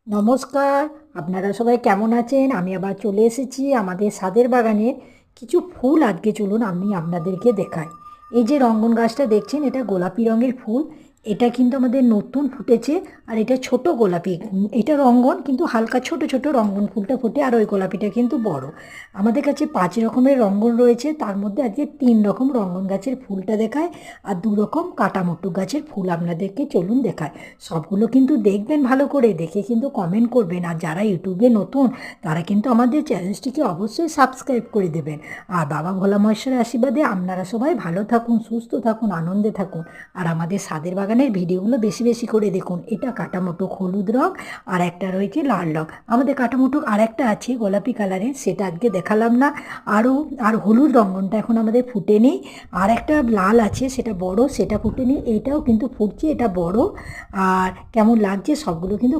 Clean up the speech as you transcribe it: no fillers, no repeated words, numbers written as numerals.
নমস্কার, আপনারা সবাই কেমন আছেন? আমি আবার চলে এসেছি আমাদের ছাদের বাগানের কিছু ফুল। আজকে চলুন আমি আপনাদেরকে দেখাই। এই যে রঙ্গন গাছটা দেখছেন, এটা গোলাপি রঙের ফুল। এটা কিন্তু আমাদের নতুন ফুটেছে। আর এটা ছোট গোলাপি, এটা রঙ্গন কিন্তু হালকা ছোট ছোট রঙ্গন ফুলটা ফোটে, আর ওই গোলাপিটা কিন্তু বড়। আমাদের কাছে 5 রকমের রঙ্গন রয়েছে, তার মধ্যে আজকে 3 রকম রঙ্গন গাছের ফুলটা দেখায়, আর 2 রকম কাটামোটক গাছের ফুল আপনাদেরকে চলুন দেখায়। সবগুলো কিন্তু দেখবেন, ভালো করে দেখে কিন্তু কমেন্ট করবেন। আর যারা ইউটিউবে নতুন তারা কিন্তু আমাদের চ্যানেলটিকে অবশ্যই সাবস্ক্রাইব করে দেবেন। আর বাবা ভোলা মহেশ্বরের আশীর্বাদে আপনারা সবাই ভালো থাকুন, সুস্থ থাকুন, আনন্দে থাকুন। আর আমাদের ছাদের বাগানের ভিডিওগুলো বেশি বেশি করে দেখুন। এটা কাটামোটক হলুদ রং, আর একটা রয়েছে লাল রং। আমাদের কাটামোটক আর একটা আছে গোলাপি কালারের, সেটা আজকে দেখালাম না। আর হলুদ রঙনটা এখন আমাদের ফুটেনি। আর একটা লাল আছে, সেটা বড়, সেটা ফুটেনি। এইটাও কিন্তু ফুটছে, এটা বড়। আর কেমন লাগছে সবগুলো কিন্তু